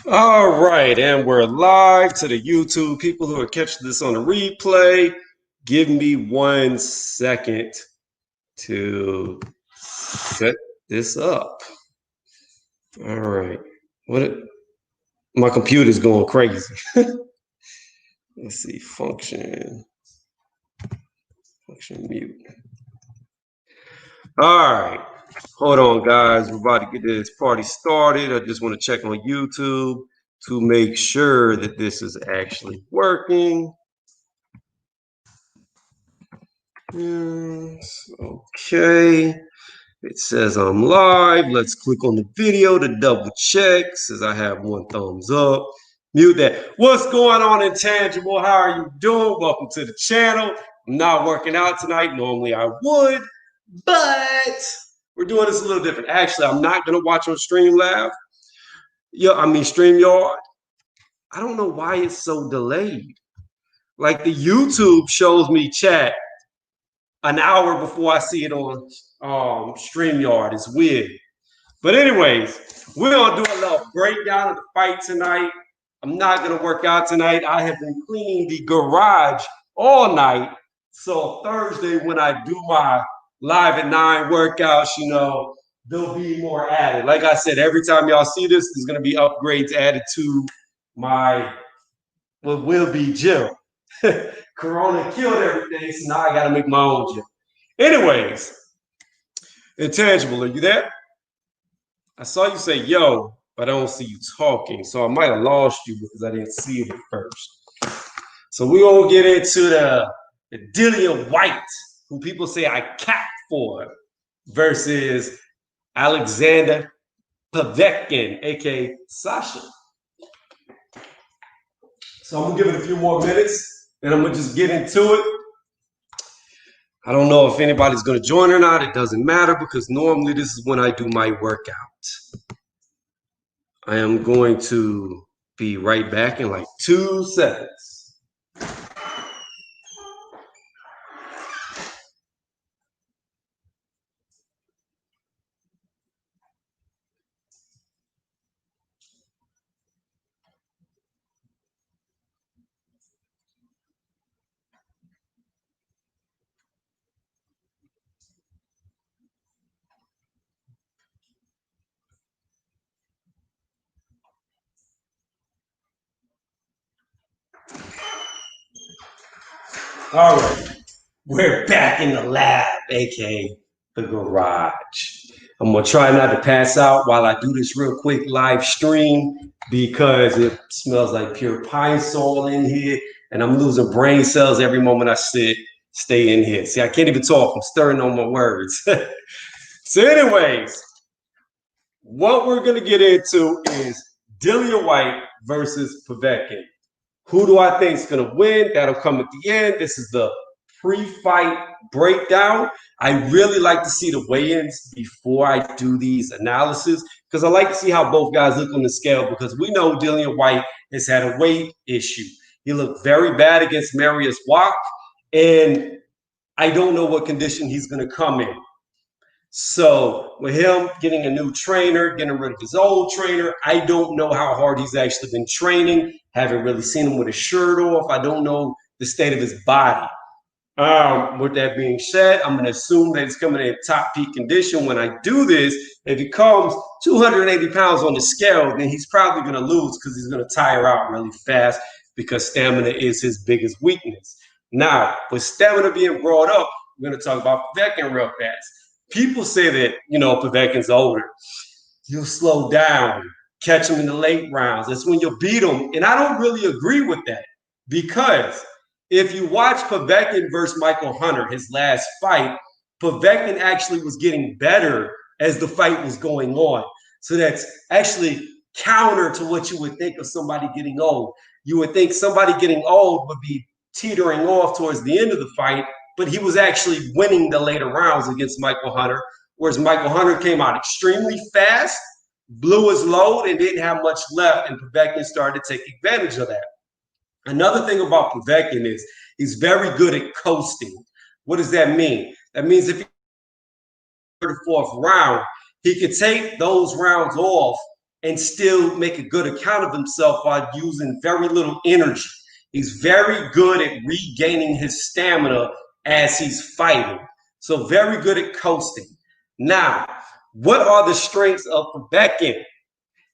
All right, and we're live to the YouTube people who are catching this on the replay. Give me 1 second to set this up. All right. My computer's going crazy. Let's see, function mute. All right. Hold on, guys. We're about to get this party started. I just want to check on YouTube to make sure that this is actually working. Yes, okay. It says I'm live. Let's click on the video to double check. Says I have 1 thumbs up. Mute that. What's going on, Intangible? How are you doing? Welcome to the channel. I'm not working out tonight. Normally I would, but we're doing this a little different. Actually, I'm not going to watch on StreamYard. I don't know why it's so delayed. Like the YouTube shows me chat an hour before I see it on StreamYard. It's weird. But anyways, we're going to do a little breakdown of the fight tonight. I'm not going to work out tonight. I have been cleaning the garage all night. So Thursday, when I do my live at 9 workouts, there'll be more added. Like I said, every time y'all see this, there's going to be upgrades added to what will be gym. Corona killed everything, so now I got to make my own gym. Anyways, Intangible, are you there? I saw you say yo, but I don't see you talking. So I might have lost you because I didn't see it at first. So we're going to get into the Dillian Whyte, who people say I capped for, versus Alexander Povetkin, aka Sasha. So I'm going to give it a few more minutes, and I'm going to just get into it. I don't know if anybody's going to join or not. It doesn't matter because normally this is when I do my workout. I am going to be right back in like 2 seconds. All right, we're back in the lab, aka the garage. I'm gonna try not to pass out while I do this real quick live stream because it smells like pure pine sol in here, and I'm losing brain cells every moment I stay in here. See, I can't even talk. I'm stirring on my words. So, anyways, what we're gonna get into is Dillian Whyte versus Povetkin. Who do I think is going to win? That'll come at the end. This is the pre-fight breakdown. I really like to see the weigh-ins before I do these analysis because I like to see how both guys look on the scale because we know Dillian Whyte has had a weight issue. He looked very bad against Marius Wach, and I don't know what condition he's going to come in. So with him getting a new trainer, getting rid of his old trainer, I don't know how hard he's actually been training. Haven't really seen him with his shirt off. I don't know the state of his body. With that being said, I'm going to assume that he's coming in top peak condition. When I do this, if he comes 280 pounds on the scale, then he's probably going to lose because he's going to tire out really fast because stamina is his biggest weakness. Now, with stamina being brought up, we're going to talk about Povetkin real fast. People say that, Povetkin's older. He'll slow down, catch him in the late rounds. That's when you'll beat him. And I don't really agree with that because if you watch Povetkin versus Michael Hunter, his last fight, Povetkin actually was getting better as the fight was going on. So that's actually counter to what you would think of somebody getting old. You would think somebody getting old would be teetering off towards the end of the fight, but he was actually winning the later rounds against Michael Hunter, whereas Michael Hunter came out extremely fast, blew his load, and didn't have much left, and Povetkin started to take advantage of that. Another thing about Povetkin is he's very good at coasting. What does that mean? That means if he the fourth round, he could take those rounds off and still make a good account of himself while using very little energy. He's very good at regaining his stamina as he's fighting. So very good at coasting. Now, what are the strengths of Povetkin?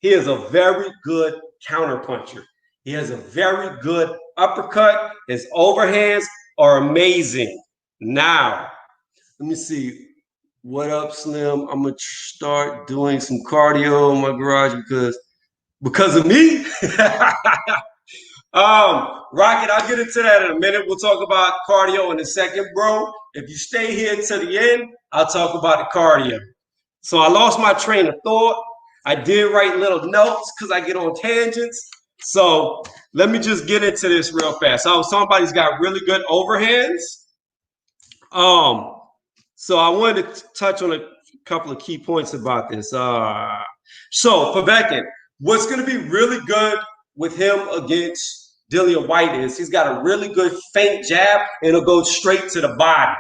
He is a very good counterpuncher. He has a very good uppercut. His overhands are amazing. Now, let me see. What up, Slim? I'm gonna start doing some cardio in my garage because of me. Rocket, I'll get into that in a minute. We'll talk about cardio in a second, bro. If you stay here to the end, I'll talk about the cardio. So I lost my train of thought. I did write little notes because I get on tangents. So let me just get into this real fast. I was talking about he's got really good overhands. So I wanted to touch on a couple of key points about this. So Povetkin, what's going to be really good with him against Dillian Whyte is he's got a really good feint jab and it'll go straight to the body.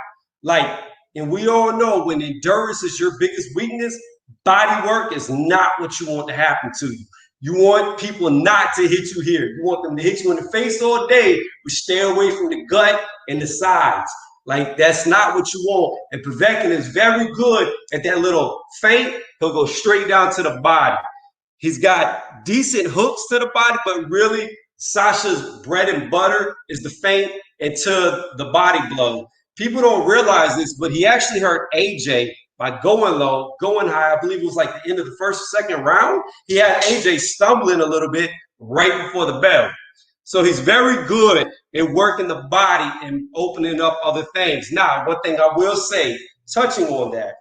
And we all know when endurance is your biggest weakness, body work is not what you want to happen to you. You want people not to hit you here. You want them to hit you in the face all day, but stay away from the gut and the sides. That's not what you want. And Povetkin is very good at that little feint. He'll go straight down to the body. He's got decent hooks to the body, but really Sasha's bread and butter is the feint into the body blow. People don't realize this, but he actually hurt AJ by going low, going high. I believe it was like the end of the first or second round. He had AJ stumbling a little bit right before the bell. So he's very good at working the body and opening up other things. Now, one thing I will say, touching on that,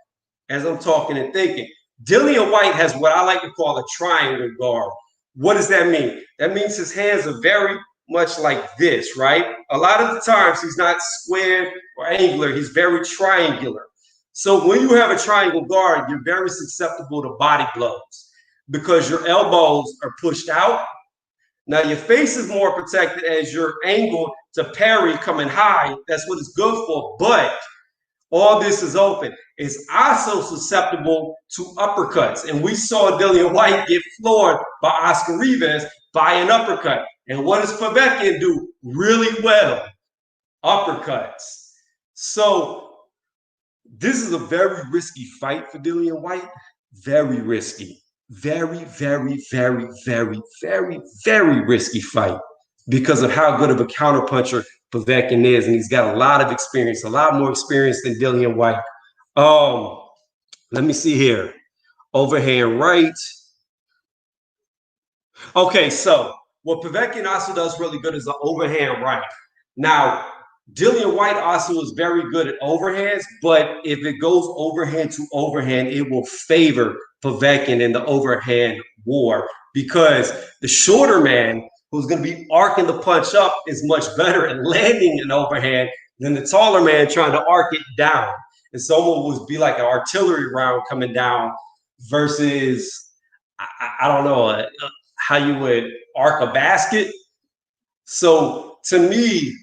as I'm talking and thinking, Dillian Whyte has what I like to call a triangle guard. What does that mean? That means his hands are very much like this, right? A lot of the times he's not square or angular. He's very triangular. So when you have a triangle guard, you're very susceptible to body blows because your elbows are pushed out. Now, your face is more protected as you're angled to parry coming high. That's what it's good for. But all this is open. It's also susceptible to uppercuts. And we saw Dillian Whyte get floored by Oscar Rivas by an uppercut. And what does Povetkin do really well? Uppercuts. So this is a very risky fight for Dillian Whyte. Very risky. Very, very, very, very, very, very risky fight because of how good of a counterpuncher Povetkin is. And he's got a lot of experience, a lot more experience than Dillian Whyte. Let me see here. Overhand right. Okay, so what Povetkin also does really good is the overhand right. Now, Dillian Whyte also is very good at overhands, but if it goes overhand to overhand, it will favor Povetkin in the overhand war because the shorter man who's going to be arcing the punch up is much better at landing an overhand than the taller man trying to arc it down. And someone would be like an artillery round coming down versus, I don't know, how you would arc a basket. So to me,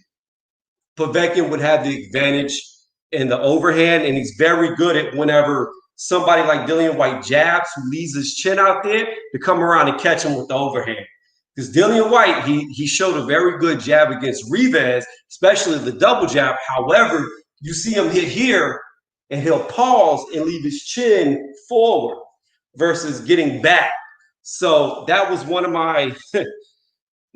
Povetkin would have the advantage in the overhand, and he's very good at whenever somebody like Dillian Whyte jabs, who leaves his chin out there, to come around and catch him with the overhand. Because Dillian Whyte, he showed a very good jab against Rivas, especially the double jab. However, you see him hit here, and he'll pause and leave his chin forward versus getting back. So that was one of my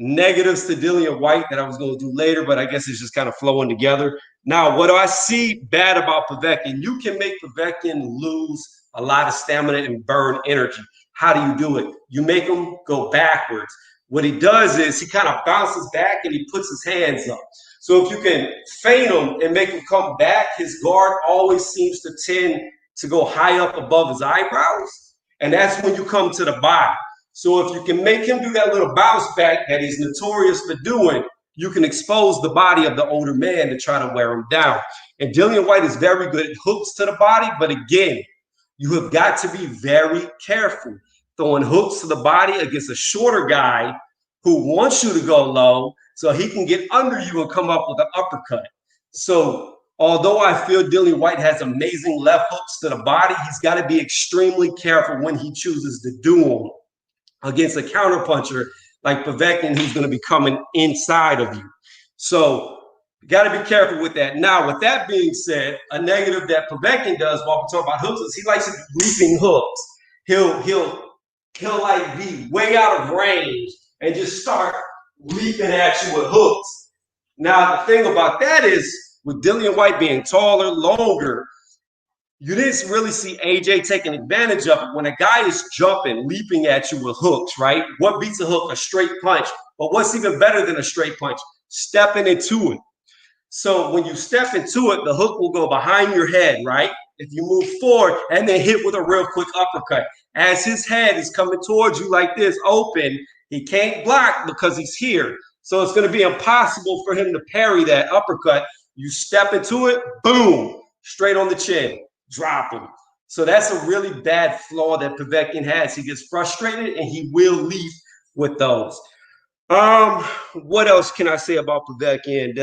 negatives to Dillian Whyte that I was going to do later, but I guess it's just kind of flowing together. Now, what do I see bad about Povetkin? You can make Povetkin lose a lot of stamina and burn energy. How do you do it? You make him go backwards. What he does is he kind of bounces back and he puts his hands up. So if you can feint him and make him come back, his guard always seems to tend to go high up above his eyebrows. And that's when you come to the body. So if you can make him do that little bounce back that he's notorious for doing, you can expose the body of the older man to try to wear him down. And Dillian Whyte is very good at hooks to the body, but again, you have got to be very careful throwing hooks to the body against a shorter guy who wants you to go low so he can get under you and come up with an uppercut. So although I feel Dillian Whyte has amazing left hooks to the body, he's got to be extremely careful when he chooses to do them. against a counterpuncher like Povetkin, who's going to be coming inside of you. So you got to be careful with that. Now, with that being said, a negative that Povetkin does while we talk about hooks is he likes to be leaping hooks. He'll like be way out of range and just start leaping at you with hooks. Now, the thing about that is with Dillian Whyte being taller, longer, you didn't really see AJ taking advantage of it. When a guy is jumping, leaping at you with hooks, right? What beats a hook? A straight punch. But what's even better than a straight punch? Stepping into it. So when you step into it, the hook will go behind your head, right? If you move forward and then hit with a real quick uppercut. As his head is coming towards you like this, open, he can't block because he's here. So it's going to be impossible for him to parry that uppercut. You step into it, boom, straight on the chin, drop him. So that's a really bad flaw that Povetkin has. He gets frustrated and he will leave with those. What else can I say about Povetkin?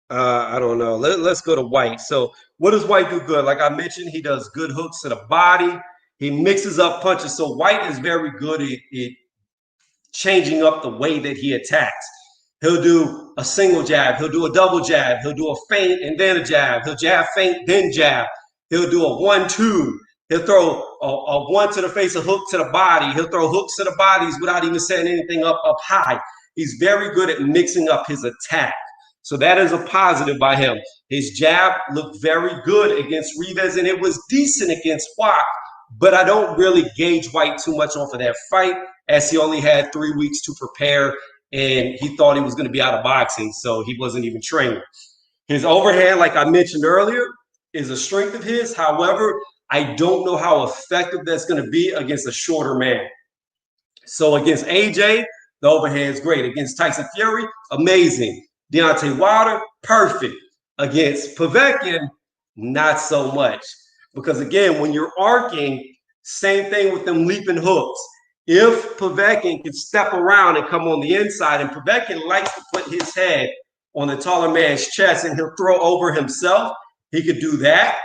I don't know. Let's go to Whyte. So what does Whyte do good? Like I mentioned, he does good hooks to the body. He mixes up punches. So Whyte is very good at changing up the way that he attacks. He'll do a single jab. He'll do a double jab. He'll do a feint and then a jab. He'll jab, feint, then jab. He'll do a 1-2. He'll throw a one to the face, a hook to the body. He'll throw hooks to the bodies without even setting anything up high. He's very good at mixing up his attack. So that is a positive by him. His jab looked very good against Rivas, and it was decent against Whyte, but I don't really gauge Whyte too much off of that fight, as he only had 3 weeks to prepare, and he thought he was going to be out of boxing, so he wasn't even training. His overhand, like I mentioned earlier, is a strength of his. However, I don't know how effective that's going to be against a shorter man. So against AJ, the overhand is great. Against Tyson Fury, amazing. Deontay Wilder, perfect. Against Povetkin, not so much. Because again, when you're arcing, same thing with them leaping hooks. If Povetkin can step around and come on the inside, and Povetkin likes to put his head on the taller man's chest and he'll throw over himself, he could do that,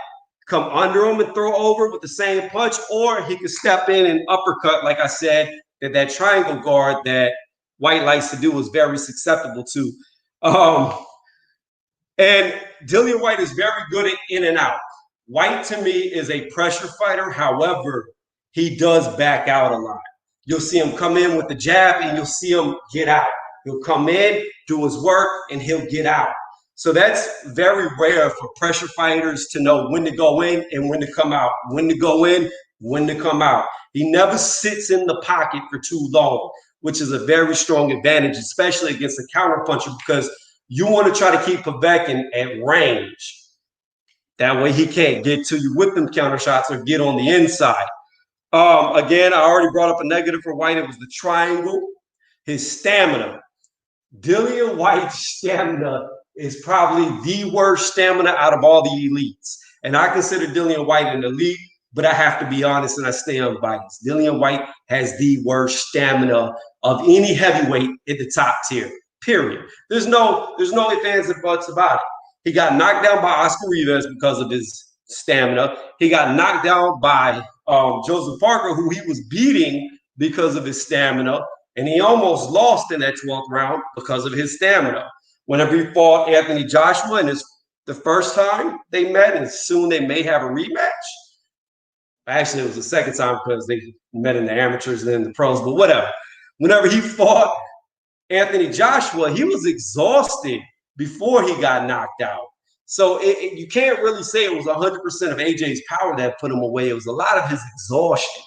come under him and throw over with the same punch, or he could step in and uppercut, like I said, that triangle guard that Whyte likes to do is very susceptible to. And Dillian Whyte is very good at in and out. Whyte, to me, is a pressure fighter. However, he does back out a lot. You'll see him come in with the jab and you'll see him get out. He'll come in, do his work, and he'll get out. So that's very rare for pressure fighters to know when to go in and when to come out, when to go in, when to come out. He never sits in the pocket for too long, which is a very strong advantage, especially against a counterpuncher, because you want to try to keep Povetkin at range. That way he can't get to you with them counter shots or get on the inside. Again, I already brought up a negative for Whyte. It was the triangle. His stamina. Dillian Whyte's stamina is probably the worst stamina out of all the elites. And I consider Dillian Whyte an elite, but I have to be honest and I stay unbiased. Dillian Whyte has the worst stamina of any heavyweight at the top tier, period. There's no ifs, ands, and buts about it. He got knocked down by Oscar Rivas because of his stamina. He got knocked down by Joseph Parker, who he was beating because of his stamina. And he almost lost in that 12th round because of his stamina. Whenever he fought Anthony Joshua, and it's the first time they met, and soon they may have a rematch. Actually, it was the second time because they met in the amateurs and then the pros, but whatever. Whenever he fought Anthony Joshua, he was exhausted before he got knocked out. So you can't really say it was 100% of AJ's power that put him away. It was a lot of his exhaustion.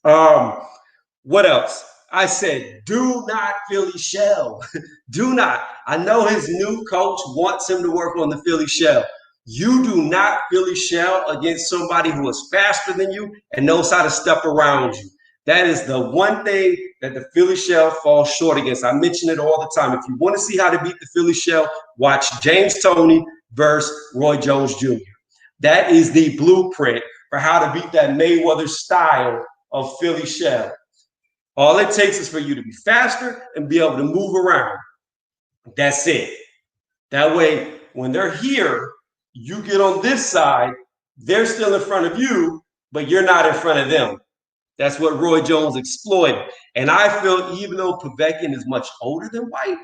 What else? I said, do not Philly shell. Do not. I know his new coach wants him to work on the Philly shell. You do not Philly shell against somebody who is faster than you and knows how to step around you. That is the one thing that the Philly shell falls short against. I mention it all the time. If you want to see how to beat the Philly shell, watch James Toney versus Roy Jones Jr. That is the blueprint for how to beat that Mayweather style of Philly shell. All it takes is for you to be faster and be able to move around. That's it. That way, when they're here, you get on this side, they're still in front of you, but you're not in front of them. That's what Roy Jones exploited. And I feel even though Povetkin is much older than Whyte,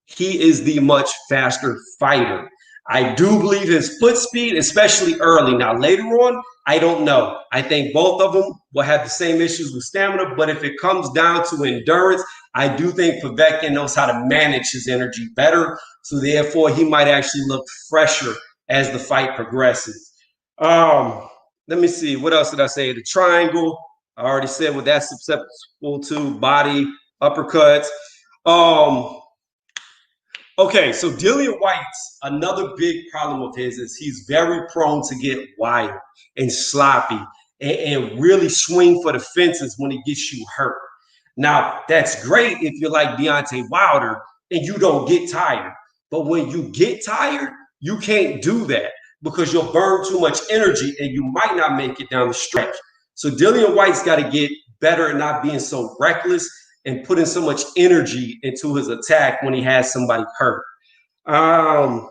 he is the much faster fighter. I do believe his foot speed, especially early. Now, later on, I don't know. I think both of them will have the same issues with stamina, but if it comes down to endurance, I do think Povetkin knows how to manage his energy better. So therefore, he might actually look fresher as the fight progresses. Um, Let me see. What else did I say? The triangle. I already said what that's susceptible to. Body, uppercuts. Um, Okay, so Dillian Whyte's another big problem of his is he's very prone to get wild and sloppy and really swing for the fences when he gets you hurt. Now, that's great if you're like Deontay Wilder and you don't get tired. But when you get tired, you can't do that because you'll burn too much energy and you might not make it down the stretch. So Dillian Whyte's got to get better at not being so reckless and putting so much energy into his attack when he has somebody hurt. Um,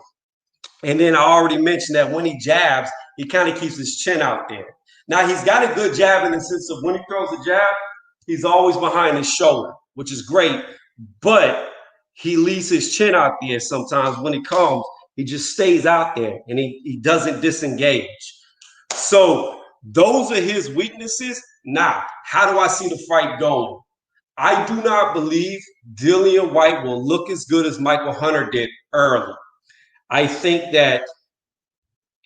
and then I already mentioned that when he jabs, he kind of keeps his chin out there. Now he's got a good jab in the sense of when he throws a jab, he's always behind his shoulder, which is great. But he leaves his chin out there sometimes when he comes. He just stays out there and he doesn't disengage. So those are his weaknesses. Now, how do I see the fight going? I do not believe Dillian Whyte will look as good as Michael Hunter did early. I think that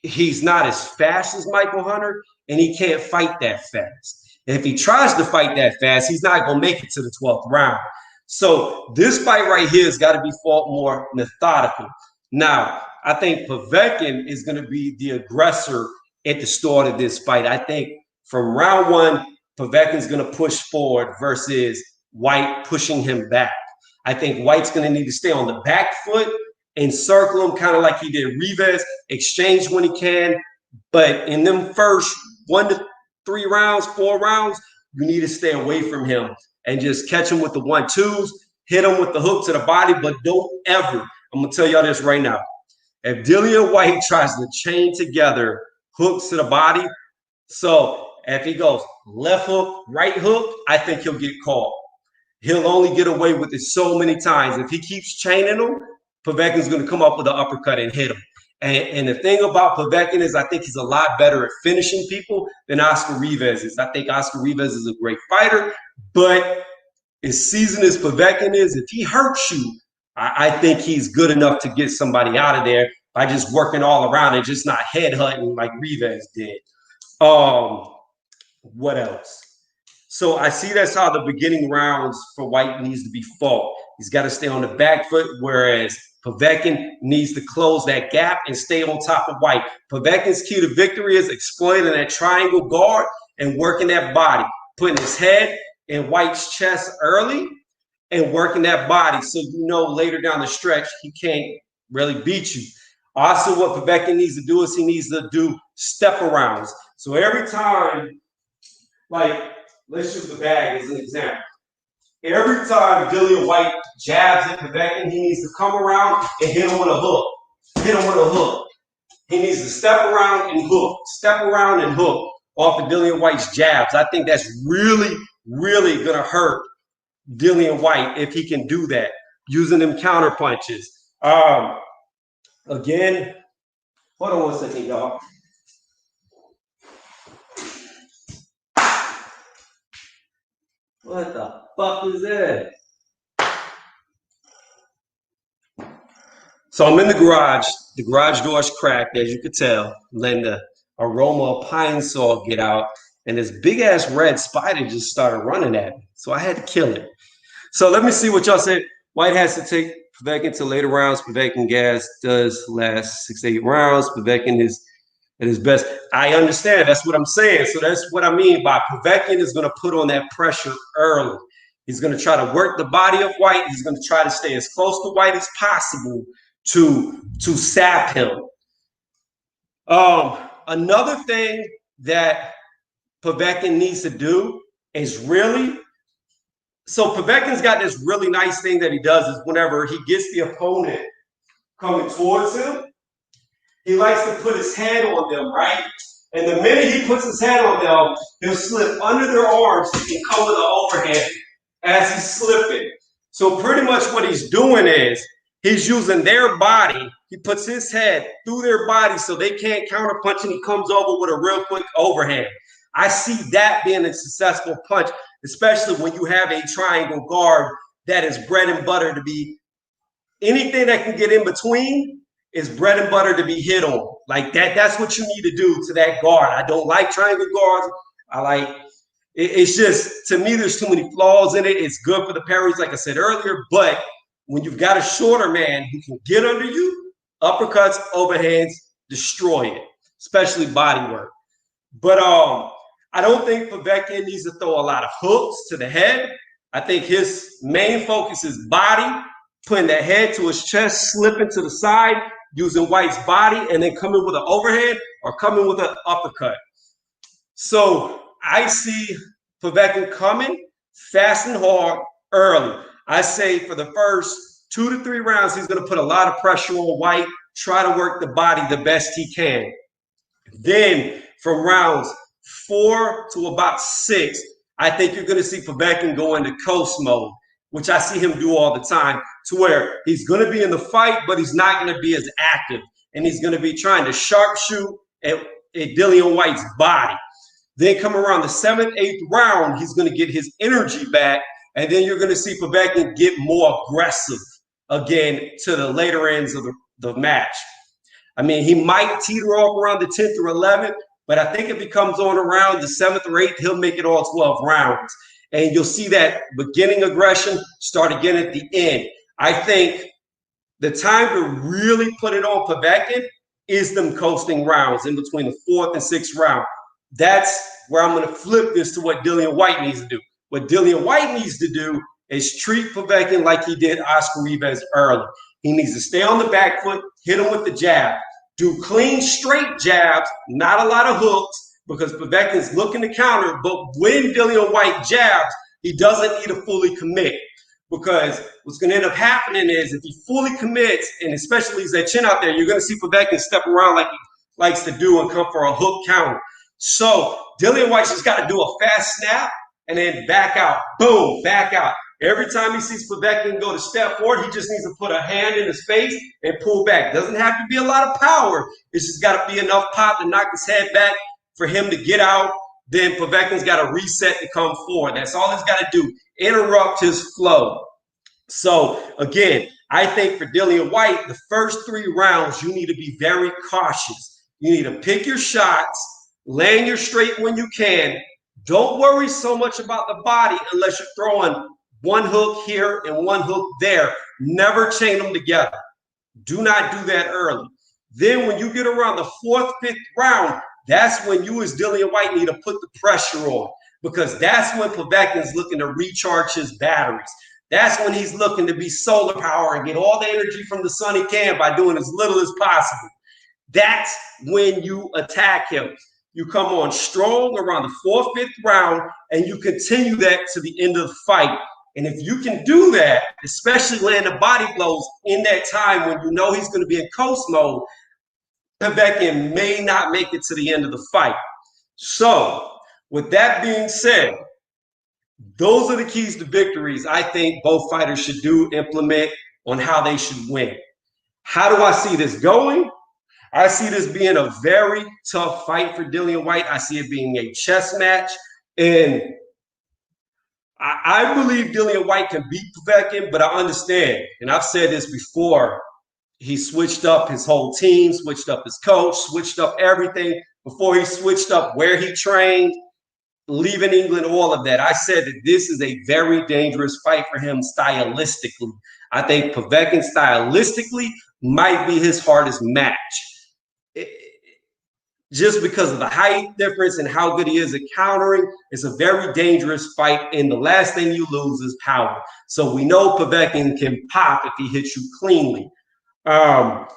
he's not as fast as Michael Hunter, and he can't fight that fast. And if he tries to fight that fast, he's not going to make it to the 12th round. So this fight right here has got to be fought more methodical. Now, I think Povetkin is going to be the aggressor at the start of this fight. I think from round one, Povetkin's going to push forward versus Whyte pushing him back. I think Whyte's going to need to stay on the back foot and circle him kind of like he did Rivas, exchange when he can. But in them first 1 to 3 rounds, 4 rounds, you need to stay away from him and just catch him with the 1-2s, hit him with the hook to the body, but don't ever, I'm going to tell y'all this right now. If Dillian Whyte tries to chain together hooks to the body, so if he goes left hook, right hook, I think he'll get caught. He'll only get away with it so many times. If he keeps chaining them, Povetkin's going to come up with an uppercut and hit him. And the thing about Povetkin is I think he's a lot better at finishing people than Oscar Rivas is. I think Oscar Rivas is a great fighter, but as seasoned as Povetkin is, if he hurts you, I think he's good enough to get somebody out of there by just working all around and just not headhunting like Rivas did. What else? So I see that's how the beginning rounds for Whyte needs to be fought. He's got to stay on the back foot, whereas Povetkin needs to close that gap and stay on top of Whyte. Povetkin's key to victory is exploiting that triangle guard and working that body, putting his head in Whyte's chest early and working that body so you know later down the stretch he can't really beat you. Also, what Povetkin needs to do is he needs to do step arounds. So every time, like, let's use the bag as an example. Every time Dillian Whyte jabs at Povetkin, he needs to come around and hit him with a hook. Hit him with a hook. He needs to step around and hook. Step around and hook off of Dillian Whyte's jabs. I think that's really, really going to hurt Dillian Whyte if he can do that, using them counter punches. Again, hold on one second, y'all. What the fuck is that? So I'm in the garage. The garage door is cracked, as you could tell. I'm letting the aroma of pine saw get out. And this big ass red spider just started running at me. So I had to kill it. So let me see what y'all said. Whyte has to take Povetkin to later rounds. Povetkin gas does last 6 to 8 rounds. Povetkin is at his best. I understand. That's what I'm saying. So that's what I mean by Povetkin is going to put on that pressure early. He's going to try to work the body of Whyte. He's going to try to stay as close to Whyte as possible to sap him. Another thing that Povetkin needs to do is really So Povetkin's got this really nice thing that he does is whenever he gets the opponent coming towards him, he likes to put his head on them, right? And the minute he puts his head on them, he'll slip under their arms and come with an overhand as he's slipping. So pretty much what he's doing is he's using their body. He puts his head through their body so they can't counterpunch, and he comes over with a real quick overhand. I see that being a successful punch, especially when you have a triangle guard that is bread and butter to be anything that can get in between is bread and butter to be hit on. Like that's what you need to do to that guard. I don't like triangle guards. I like it's just, to me, there's too many flaws in it. It's good for the parries, like I said earlier, but when you've got a shorter man who can get under you, uppercuts, overhands, destroy it, especially body work. But I don't think Povetkin needs to throw a lot of hooks to the head. I think his main focus is body, putting the head to his chest, slipping to the side, using Whyte's body, and then coming with an overhand or coming with an uppercut. So I see Povetkin coming fast and hard early. I say for the first 2 to 3 rounds, he's going to put a lot of pressure on Whyte, try to work the body the best he can. Then from rounds 4 to about 6, I think you're going to see Povetkin go into coast mode, which I see him do all the time, to where he's going to be in the fight, but he's not going to be as active. And he's going to be trying to sharpshoot at Dillian Whyte's body. Then come around the 7th, 8th round, he's going to get his energy back. And then you're going to see Povetkin get more aggressive again to the later ends of the match. I mean, he might teeter off around the 10th or 11th, but I think if he comes on around the 7th or 8th, he'll make it all 12 rounds. And you'll see that beginning aggression start again at the end. I think the time to really put it on Povetkin is them coasting rounds in between the 4th and 6th round. That's where I'm going to flip this to what Dillian Whyte needs to do. What Dillian Whyte needs to do is treat Povetkin like he did Oscar Rivas early. He needs to stay on the back foot, hit him with the jab, do clean, straight jabs, not a lot of hooks, because Povetkin's looking to counter. But when Dillian Whyte jabs, he doesn't need to fully commit, because what's going to end up happening is if he fully commits, and especially leaves that chin out there, you're going to see Povetkin step around like he likes to do and come for a hook counter. So Dillian Whyte just got to do a fast snap and then back out. Boom, back out. Every time he sees Povetkin go to step forward, he just needs to put a hand in his face and pull back. Doesn't have to be a lot of power. It's just got to be enough pop to knock his head back for him to get out. Then Povetkin's got to reset to come forward. That's all he's got to do. Interrupt his flow. So, again, I think for Dillian Whyte, the first 3 rounds, you need to be very cautious. You need to pick your shots, land your straight when you can. Don't worry so much about the body unless you're throwing one hook here and one hook there. Never chain them together. Do not do that early. Then when you get around the 4th, 5th round, that's when you as Dillian Whyte need to put the pressure on, because that's when Povetkin's looking to recharge his batteries. That's when he's looking to be solar power and get all the energy from the sun he can by doing as little as possible. That's when you attack him. You come on strong around the 4th, 5th round, and you continue that to the end of the fight. And if you can do that, especially land the body blows in that time when you know he's going to be in coast mode, Povetkin may not make it to the end of the fight. So, with that being said, those are the keys to victories I think both fighters should implement on how they should win. How do I see this going? I see this being a very tough fight for Dillian Whyte. I see it being a chess match. And I believe Dillian Whyte can beat Povetkin, but I understand, and I've said this before, he switched up his whole team, switched up his coach, switched up everything before he switched up where he trained, leaving England, all of that. I said that this is a very dangerous fight for him stylistically. I think Povetkin stylistically might be his hardest match. Just because of the height difference and how good he is at countering. It's a very dangerous fight, and the last thing you lose is power. So we know Povetkin can pop if he hits you cleanly. I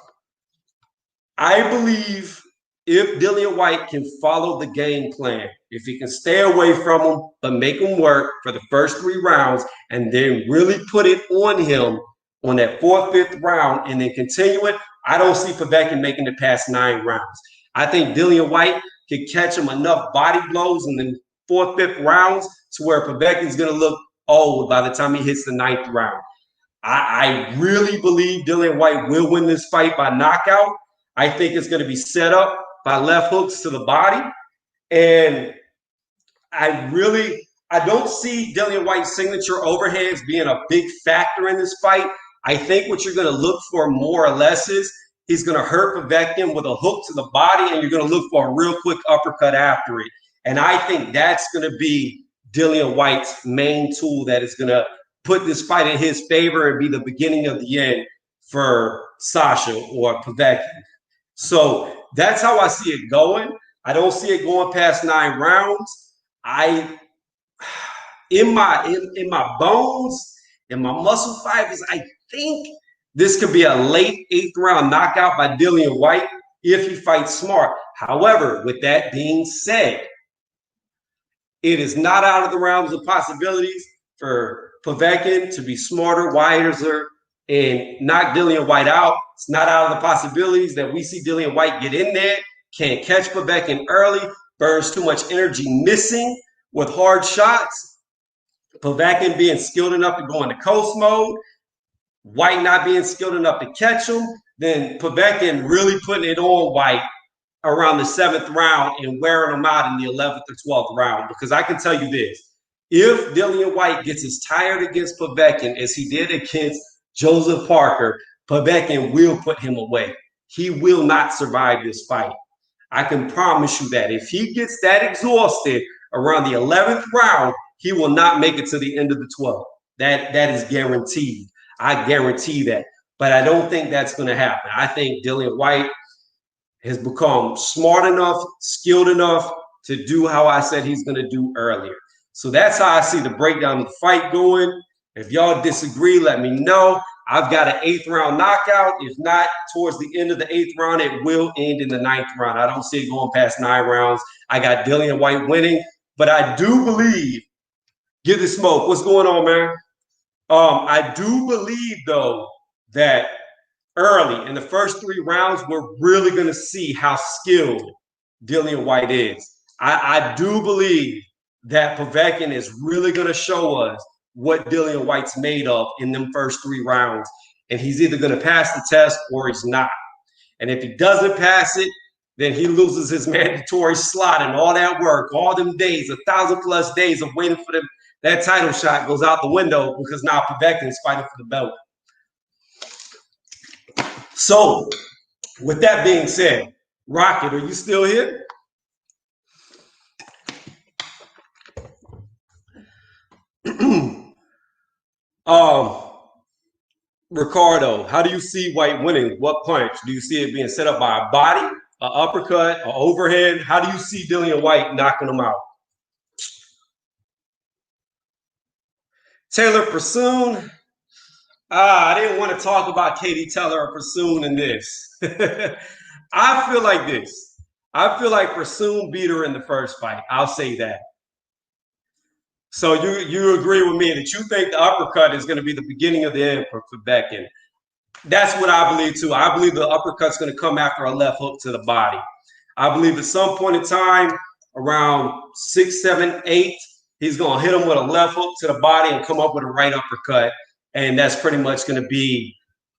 believe if Dillian Whyte can follow the game plan, if he can stay away from him, but make him work for the first 3 rounds and then really put it on him on that 4th, 5th round and then continue it, I don't see Povetkin making it past 9 rounds. I think Dillian Whyte can catch him enough body blows in the 4th, 5th rounds to where Povetkin's going to look old by the time he hits the 9th round. I really believe Dillian Whyte will win this fight by knockout. I think it's going to be set up by left hooks to the body. And I don't see Dillian Whyte's signature overhands being a big factor in this fight. I think what you're going to look for more or less is he's going to hurt Povetkin with a hook to the body, and you're going to look for a real quick uppercut after it. And I think that's going to be Dillian Whyte's main tool that is going to put this fight in his favor and be the beginning of the end for Sasha or Povetkin. So that's how I see it going. I don't see it going past 9 rounds. In my bones, in my muscle fibers, I think this could be a late 8th round knockout by Dillian Whyte if he fights smart. However, with that being said, it is not out of the realms of possibilities for Povetkin to be smarter, wiser, and knock Dillian Whyte out. It's not out of the possibilities that we see Dillian Whyte get in there, can't catch Povetkin early, burns too much energy missing with hard shots. Povetkin being skilled enough to go into coast mode, Whyte not being skilled enough to catch him, then Povetkin really putting it on Whyte around the 7th round and wearing him out in the 11th or 12th round. Because I can tell you this, if Dillian Whyte gets as tired against Povetkin as he did against Joseph Parker, Povetkin will put him away. He will not survive this fight. I can promise you that. If he gets that exhausted around the 11th round, he will not make it to the end of the 12th. That is guaranteed. I guarantee that. But I don't think that's going to happen. I think Dillian Whyte has become smart enough, skilled enough to do how I said he's going to do earlier. So that's how I see the breakdown of the fight going. If y'all disagree, let me know. I've got an 8th round knockout. If not, towards the end of the 8th round, it will end in the 9th round. I don't see it going past 9 rounds. I got Dillian Whyte winning, but I do believe, get the smoke. What's going on, man? I do believe, though, that early in the first 3 rounds, we're really going to see how skilled Dillian Whyte is. I do believe that Povetkin is really going to show us what Dillian Whyte's made of in them first 3 rounds. And he's either going to pass the test or he's not. And if he doesn't pass it, then he loses his mandatory slot, and all that work, all them days, 1,000+ days of waiting for them, that title shot goes out the window because now Povetkin is fighting for the belt. So, with that being said, Rocket, are you still here? Ricardo, how do you see Whyte winning? What punch? Do you see it being set up by a body, an uppercut, an overhead? How do you see Dillian Whyte knocking him out? Taylor Pursoon. I didn't want to talk about Katie Taylor or Pursoon in this. I feel like this. I feel like Pursoon beat her in the first fight. I'll say that. So you agree with me that you think the uppercut is going to be the beginning of the end for Beckham. That's what I believe too. I believe the uppercut's going to come after a left hook to the body. I believe at some point in time, around 6, 7, 8, he's going to hit him with a left hook to the body and come up with a right uppercut. And that's pretty much going to be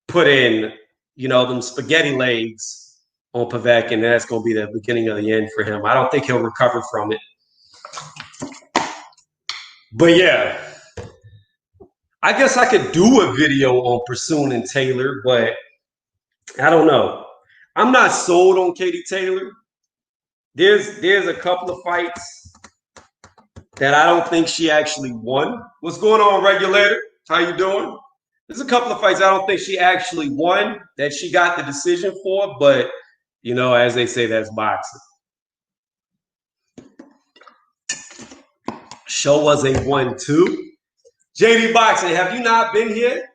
put in, them spaghetti legs on Povetkin. And that's going to be the beginning of the end for him. I don't think he'll recover from it. But yeah, I guess I could do a video on Pursoon and Taylor, but I don't know. I'm not sold on Katie Taylor. There's a couple of fights that I don't think she actually won. What's going on, Regulator? How you doing? There's a couple of fights I don't think she actually won that she got the decision for, but, as they say, that's boxing. Show us a 1-2. JD Boxing, have you not been here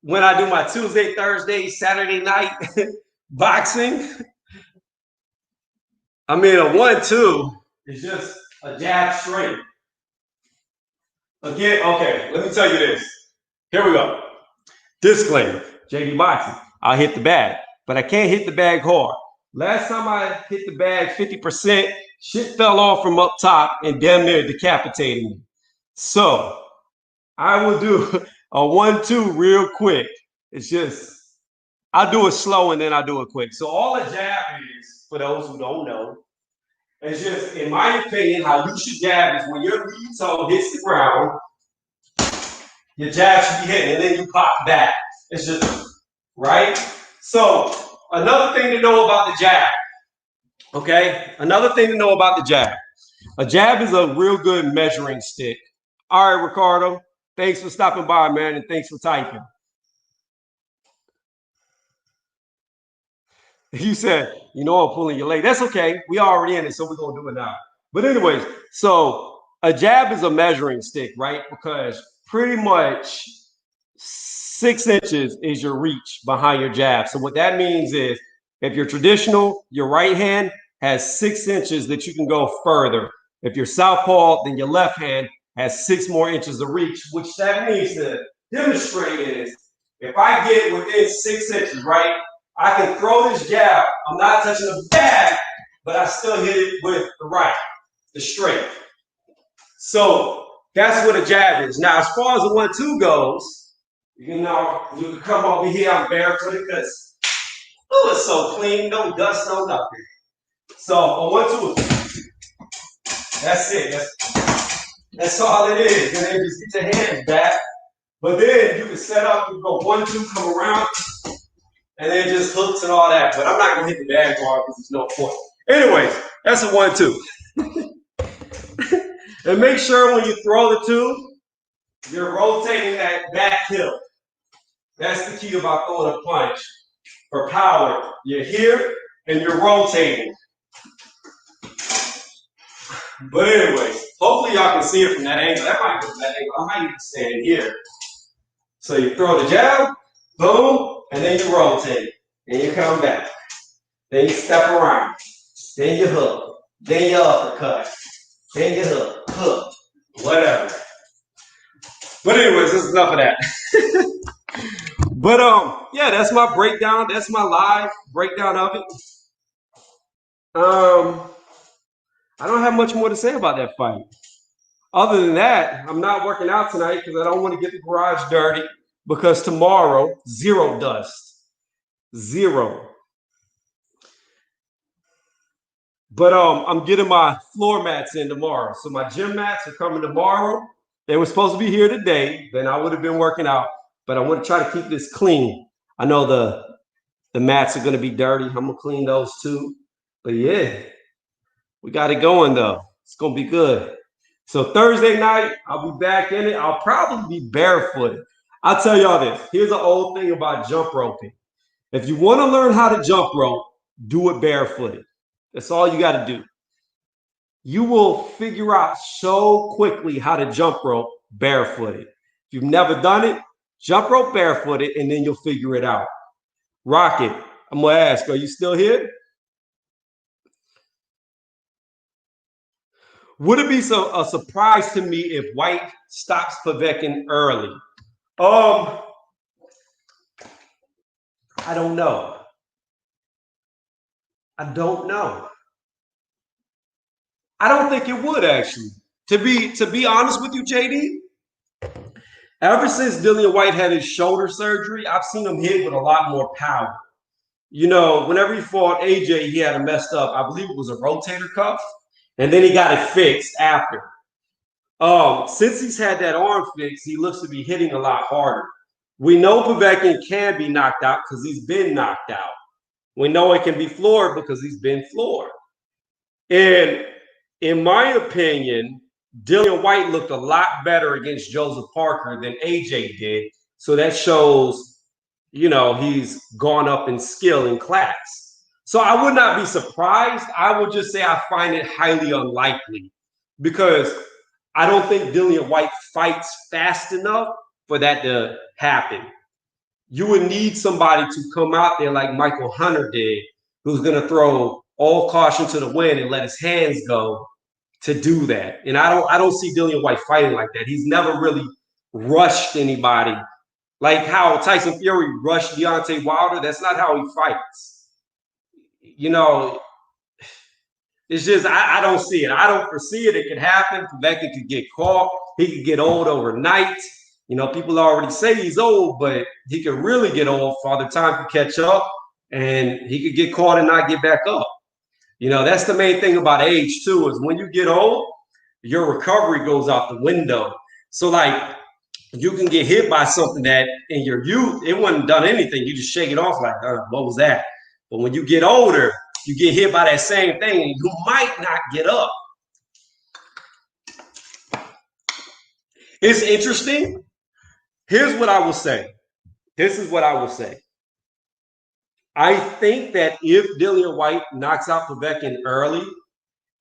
when I do my Tuesday, Thursday, Saturday night boxing? I mean, a 1-2 is just a jab straight. Again, okay, let me tell you this. Here we go. Disclaimer, JD Boxing. I'll hit the bag, but I can't hit the bag hard. Last time I hit the bag 50%, shit fell off from up top and damn near decapitated me. So I will do a 1-2 real quick. It's just, I'll do it slow and then I'll do it quick. So all a jab is, for those who don't know, it's just, in my opinion, how you should jab is when your lead toe hits the ground, your jab should be hitting, and then you pop back. It's just, right? So, another thing to know about the jab, okay? Another thing to know about the jab. A jab is a real good measuring stick. All right, Ricardo, thanks for stopping by, man, and thanks for typing. You said, you know, I'm pulling your leg. That's okay. We already in it, so we're going to do it now. But anyways, so a jab is a measuring stick, right? Because pretty much 6 inches is your reach behind your jab. So what that means is if you're traditional, your right hand has 6 inches that you can go further. If you're southpaw, then your left hand has 6 more inches of reach, which that means to demonstrate is if I get within 6 inches, right, I can throw this jab. I'm not touching the bag, but I still hit it with the right, the straight. So that's what a jab is. Now, as far as the 1-2 goes, you know, you can come over here. I'm barefooted because it's so clean, no dust, no nothing. So a 1-2, that's it. That's all it is. And then just get your hands back. But then you can set up, you go 1-2, come around, and then just hooks and all that. But I'm not going to hit the bag bar because there's no point. Anyways, that's a 1-2. And make sure when you throw the 2, you're rotating that back hip. That's the key about throwing a punch. For power, you're here and you're rotating. But anyways, hopefully y'all can see it from that angle. That might be from that angle. I might even stand here. So you throw the jab, boom, and then you rotate. Then you come back. Then you step around. Then you hook. Then you uppercut. Then you hook, whatever. But anyways, this is enough of that. But yeah, that's my breakdown. That's my live breakdown of it. I don't have much more to say about that fight. Other than that, I'm not working out tonight because I don't want to get the garage dirty because tomorrow, 0 dust. 0. But I'm getting my floor mats in tomorrow. So my gym mats are coming tomorrow. They were supposed to be here today. Then I would have been working out. But I want to try to keep this clean. I know the mats are going to be dirty. I'm going to clean those too. But yeah, we got it going though. It's going to be good. So Thursday night, I'll be back in it. I'll probably be barefooted. I'll tell y'all this. Here's an old thing about jump roping. If you want to learn how to jump rope, do it barefooted. That's all you got to do. You will figure out so quickly how to jump rope barefooted. If you've never done it, jump rope barefooted, and then you'll figure it out. Rocket, I'm going to ask, are you still here? Would it be a surprise to me if Whyte stops Povetkin early? I don't know. I don't know. I don't think it would actually. To be honest with you, JD, ever since Dillian Whyte had his shoulder surgery, I've seen him hit with a lot more power. You know, whenever he fought AJ, he had a messed up, I believe it was a rotator cuff, and then he got it fixed after. Since he's had that arm fixed, he looks to be hitting a lot harder. We know Povetkin can be knocked out because he's been knocked out. We know it can be floored because he's been floored. And in my opinion, Dillian Whyte looked a lot better against Joseph Parker than AJ did. So that shows, you know, he's gone up in skill and class. So I would not be surprised. I would just say I find it highly unlikely because I don't think Dillian Whyte fights fast enough for that to happen. You would need somebody to come out there like Michael Hunter did, who's going to throw all caution to the wind and let his hands go to do that. And I don't see Dillian Whyte fighting like that. He's never really rushed anybody like how Tyson Fury rushed Deontay Wilder. That's not how he fights. You know, it's just I don't see it. I don't foresee it. It could happen. Povetkin could get caught. He could get old overnight. You know, people already say he's old, but he could really get old. Father Time could catch up, and he could get caught and not get back up. You know, that's the main thing about age too. Is when you get old, your recovery goes out the window. So like you can get hit by something that in your youth it wouldn't done anything. You just shake it off like, what was that? But when you get older, you get hit by that same thing, and you might not get up. It's interesting. Here's what I will say. This is what I will say. I think that if Dillian Whyte knocks out Povetkin early,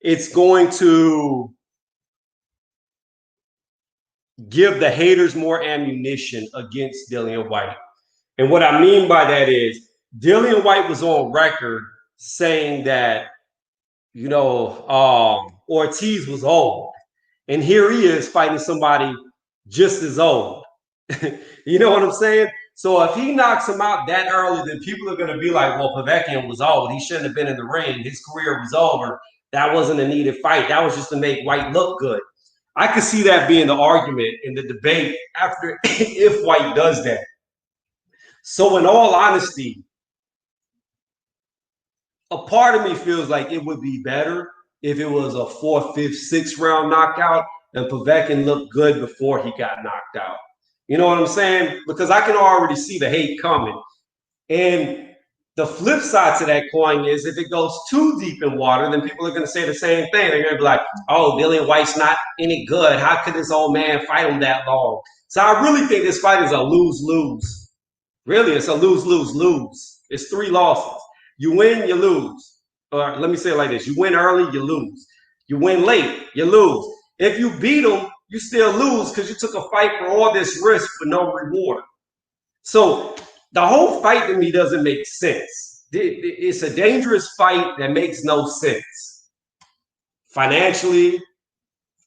it's going to give the haters more ammunition against Dillian Whyte. And what I mean by that is Dillian Whyte was on record saying that, you know, Ortiz was old. And here he is fighting somebody just as old. You know what I'm saying? So if he knocks him out that early, then people are going to be like, well, Povetkin was old. He shouldn't have been in the ring. His career was over. That wasn't a needed fight. That was just to make Whyte look good. I could see that being the argument in the debate after if Whyte does that. So in all honesty, a part of me feels like it would be better if it was a 4th, 5th, 6th round knockout and Povetkin looked good before he got knocked out. You know what I'm saying? Because I can already see the hate coming. And the flip side to that coin is if it goes too deep in water, then people are going to say the same thing. They're going to be like, oh, Dillian Whyte's not any good. How could this old man fight him that long? So I really think this fight is a lose-lose. Really, it's a lose-lose-lose. It's 3 losses. You win, you lose. Or let me say it like this. You win early, you lose. You win late, you lose. If you beat him, you still lose because you took a fight for all this risk for no reward. So the whole fight to me doesn't make sense. It's a dangerous fight that makes no sense. Financially,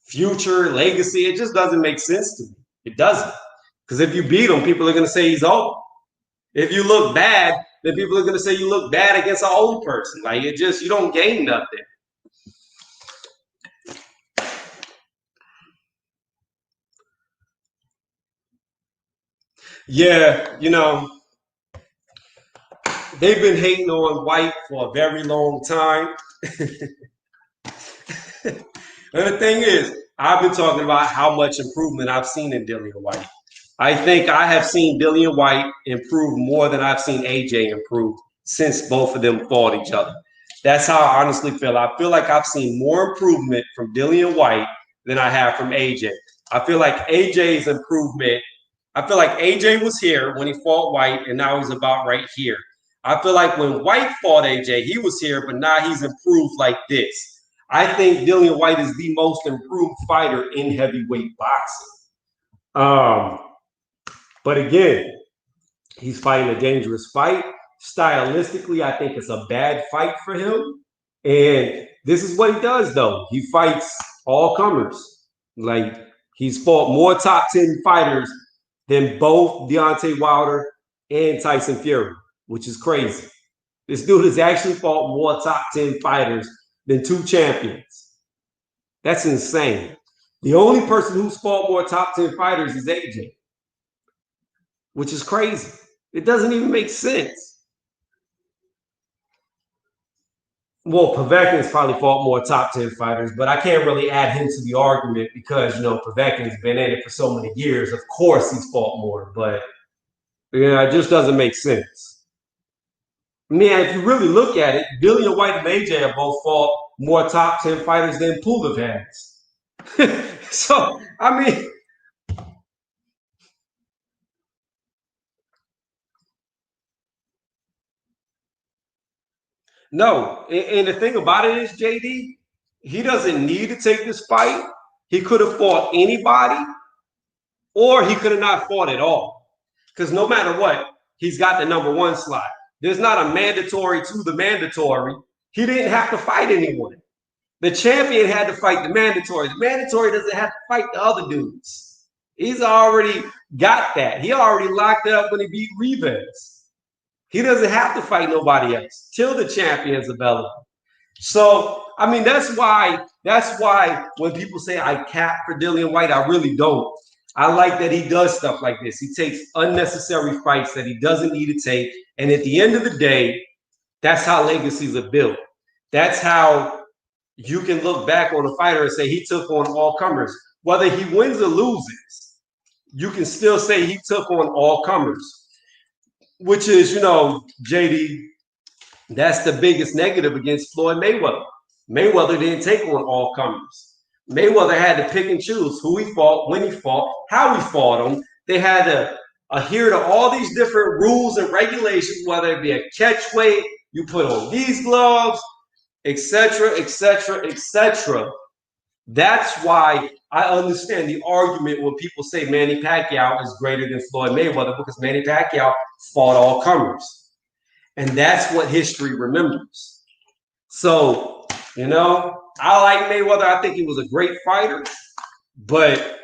future, legacy, it just doesn't make sense to me. It doesn't. Because if you beat him, people are going to say he's old. If you look bad, then people are going to say you look bad against an old person. Like it just, you don't gain nothing. Yeah, you know, they've been hating on Whyte for a very long time. And the thing is, I've been talking about how much improvement I've seen in Dillian Whyte. I think I have seen Dillian Whyte improve more than I've seen AJ improve since both of them fought each other. That's how I honestly feel. I feel like I've seen more improvement from Dillian Whyte than I have from AJ. I feel like AJ's improvement, I feel like AJ was here when he fought Whyte, and now he's about right here. I feel like when Whyte fought AJ, he was here, but now he's improved like this. I think Dillian Whyte is the most improved fighter in heavyweight boxing. But again, he's fighting a dangerous fight. Stylistically, I think it's a bad fight for him. And this is what he does, though. He fights all comers. Like, he's fought more top 10 fighters than both Deontay Wilder and Tyson Fury, which is crazy. This dude has actually fought more top 10 fighters than 2 champions. That's insane. The only person who's fought more top 10 fighters is AJ, which is crazy. It doesn't even make sense. Well, Povetkin's probably fought more top 10 fighters, but I can't really add him to the argument because, you know, Povetkin's been in it for so many years. Of course he's fought more, but yeah, it just doesn't make sense. Man, if you really look at it, Dillian Whyte and AJ have both fought more top 10 fighters than Pulev has. So, I mean, no. And the thing about it is, JD, he doesn't need to take this fight. He could have fought anybody, or he could have not fought at all. Because no matter what, he's got the #1 slot. There's not a mandatory to the mandatory. He didn't have to fight anyone. The champion had to fight the mandatory. The mandatory doesn't have to fight the other dudes. He's already got that. He already locked it up when he beat Rivas. He doesn't have to fight nobody else till the champion's available. So, I mean, that's why when people say I cap for Dillian Whyte, I really don't. I like that he does stuff like this. He takes unnecessary fights that he doesn't need to take. And at the end of the day, that's how legacies are built. That's how you can look back on a fighter and say he took on all comers. Whether he wins or loses, you can still say he took on all comers, which is, JD, that's the biggest negative against Floyd Mayweather. Mayweather didn't take on all comers. Mayweather had to pick and choose who he fought, when he fought, how he fought them. They had to adhere to all these different rules and regulations, whether it be a catch weight, you put on these gloves, etc., etc., etc. That's why I understand the argument when people say Manny Pacquiao is greater than Floyd Mayweather, because Manny Pacquiao fought all comers. And that's what history remembers. So, I like Mayweather. I think he was a great fighter. But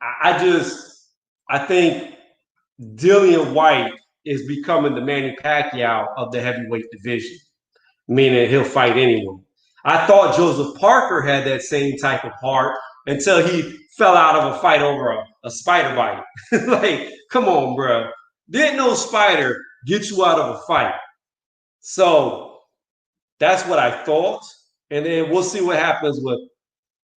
I think Dillian Whyte is becoming the Manny Pacquiao of the heavyweight division, meaning he'll fight anyone. I thought Joseph Parker had that same type of heart until he fell out of a fight over a spider bite. Like, come on, bro. Didn't no spider get you out of a fight? So that's what I thought. And then we'll see what happens with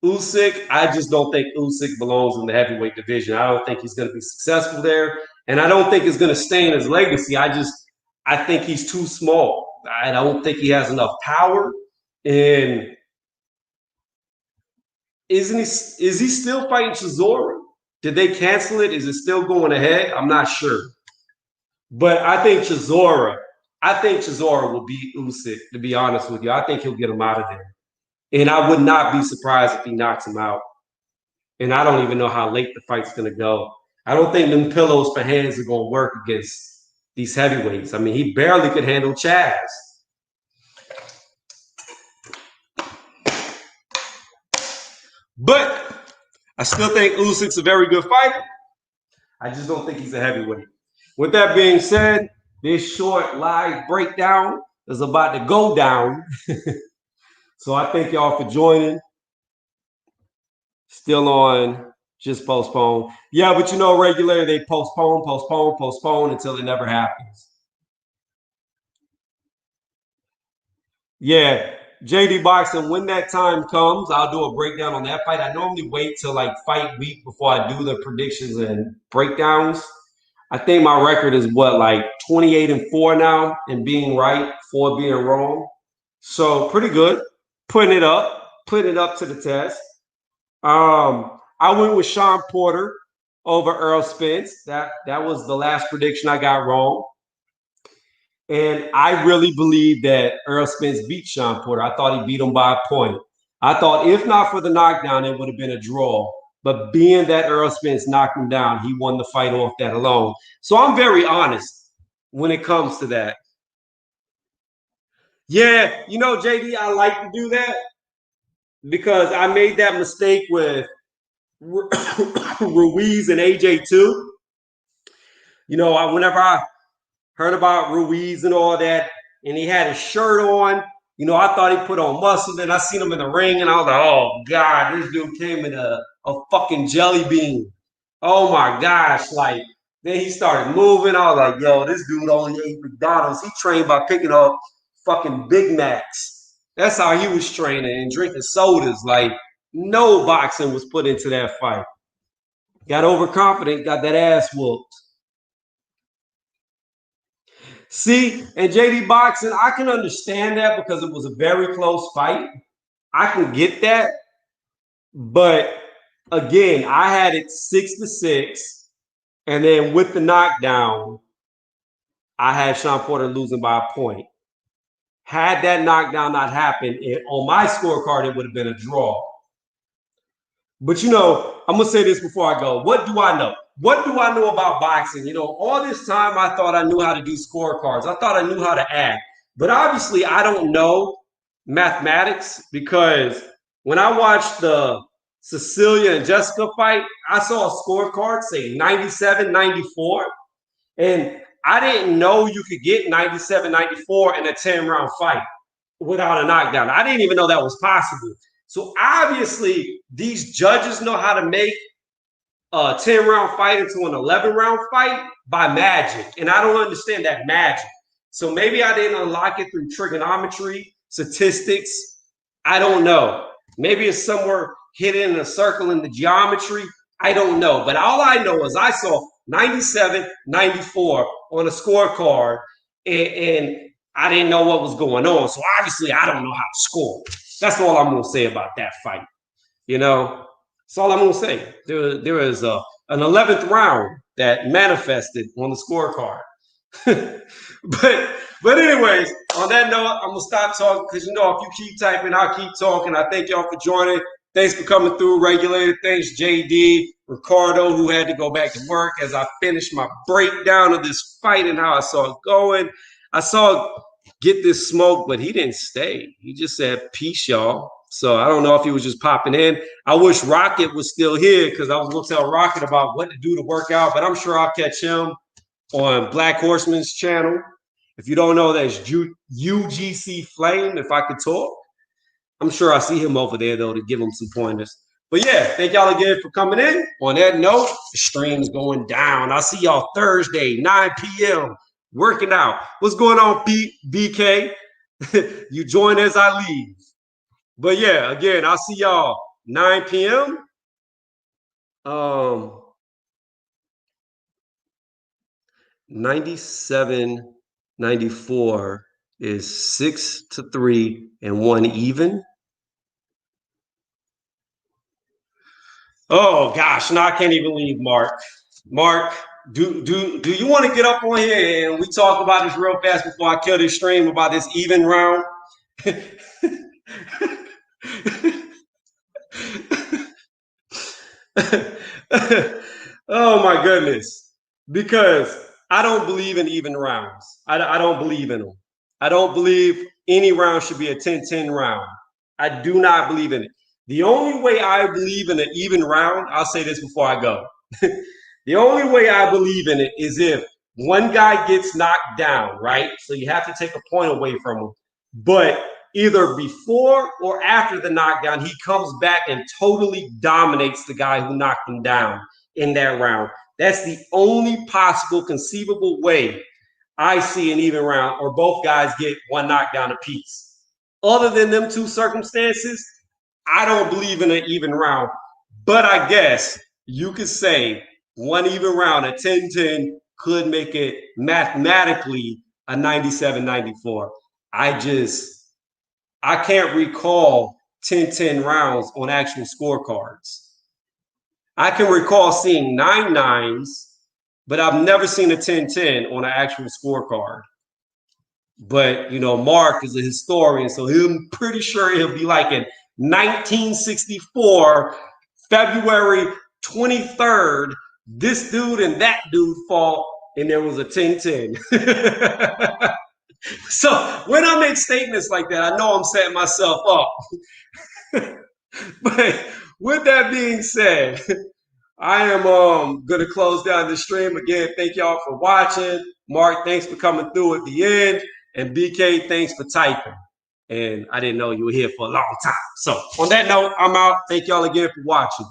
Usyk. I just don't think Usyk belongs in the heavyweight division. I don't think he's going to be successful there. And I don't think it's going to stain his legacy. I think he's too small. I don't think he has enough power. And is he still fighting Chisora? Did they cancel it? Is it still going ahead? I'm not sure. But I think Chisora will beat Usyk, to be honest with you. I think he'll get him out of there. And I would not be surprised if he knocks him out. And I don't even know how late the fight's going to go. I don't think them pillows for hands are going to work against these heavyweights. I mean, he barely could handle Chaz. But I still think Usyk's a very good fighter. I just don't think he's a heavyweight. With that being said, this short live breakdown is about to go down. So I thank y'all for joining. Still on Just Postpone. Yeah, but regularly they postpone until it never happens. Yeah, JD Boxing, when that time comes, I'll do a breakdown on that fight. I normally wait till like fight week before I do the predictions and breakdowns. I think my record is like 28-4 now, and being right, 4 being wrong. So pretty good. Putting it up to the test. I went with Sean Porter over Earl Spence. That was the last prediction I got wrong. And I really believe that Earl Spence beat Sean Porter. I thought he beat him by a point. I thought if not for the knockdown, it would have been a draw. But being that Earl Spence knocked him down, he won the fight off that alone. So I'm very honest when it comes to that. Yeah, JD, I like to do that because I made that mistake with Ruiz and AJ too. Whenever I heard about Ruiz and all that, and he had his shirt on, I thought he put on muscle. Then I seen him in the ring, and I was like, oh, God, this dude came in a fucking jelly bean. Oh, my gosh. Like, then he started moving. I was like, yo, this dude only ate McDonald's. He trained by picking up fucking Big Macs. That's how he was training and drinking sodas. Like, no boxing was put into that fight. Got overconfident, got that ass whooped. See, and JD Boxing, I can understand that because it was a very close fight. I can get that. But again, I had it 6-6. And then with the knockdown, I had Sean Porter losing by a point. Had that knockdown not happened, on my scorecard, it would have been a draw. But I'm going to say this before I go. What do I know? What do I know about boxing? All this time I thought I knew how to do scorecards. I thought I knew how to act. But obviously, I don't know mathematics because when I watched the Cecilia and Jessica fight, I saw a scorecard say 97-94. And I didn't know you could get 97-94 in a 10-round fight without a knockdown. I didn't even know that was possible. So obviously, these judges know how to make a 10-round fight into an 11-round fight by magic. And I don't understand that magic. So maybe I didn't unlock it through trigonometry, statistics. I don't know. Maybe it's somewhere hidden in a circle in the geometry. I don't know. But all I know is I saw 97-94 on a scorecard, and I didn't know what was going on. So obviously, I don't know how to score. That's all I'm going to say about that fight. You know, that's all I'm going to say. There is an 11th round that manifested on the scorecard. but anyways, on that note, I'm gonna stop talking because if you keep typing, I'll keep talking. I thank y'all for joining. Thanks for coming through, Regulator. Thanks, JD, Ricardo, who had to go back to work as I finished my breakdown of this fight and how I saw it going. I saw Get This Smoke, but he didn't stay. He just said, peace, y'all. So I don't know if he was just popping in. I wish Rocket was still here because I was going to tell Rocket about what to do to work out, but I'm sure I'll catch him on Black Horseman's channel. If you don't know, that's UGC Flame, if I could talk. I'm sure I see him over there, though, to give him some pointers. But yeah, thank y'all again for coming in. On that note, the stream's going down. I'll see y'all Thursday, 9 p.m., working out. What's going on, BK? You join as I leave. But yeah, again, I'll see y'all 9 p.m. 97-94 is 6-3 and 1 even. Oh gosh, no, I can't even leave Mark. Mark, do you want to get up on here and we talk about this real fast before I kill this stream about this even round? Oh my goodness. Because I don't believe in even rounds. I don't believe in them. I don't believe any round should be a 10-10 round. I do not believe in it. The only way I believe in an even round, I'll say this before I go. The only way I believe in it is if one guy gets knocked down, right? So you have to take a point away from him. But either before or after the knockdown, he comes back and totally dominates the guy who knocked him down in that round. That's the only possible conceivable way I see an even round, or both guys get one knockdown apiece. Other than them two circumstances, I don't believe in an even round. But I guess you could say one even round at 10-10 could make it mathematically a 97-94. I can't recall 10-10 rounds on actual scorecards. I can recall seeing 9-9s, but I've never seen a 10-10 on an actual scorecard. But, Mark is a historian, so I'm pretty sure he'll be like in 1964, February 23rd, this dude and that dude fought, and there was a 10-10. So when I make statements like that, I know I'm setting myself up. But with that being said, I am going to close down the stream. Again, thank y'all for watching. Mark, thanks for coming through at the end. And BK, thanks for typing. And I didn't know you were here for a long time. So on that note, I'm out. Thank y'all again for watching.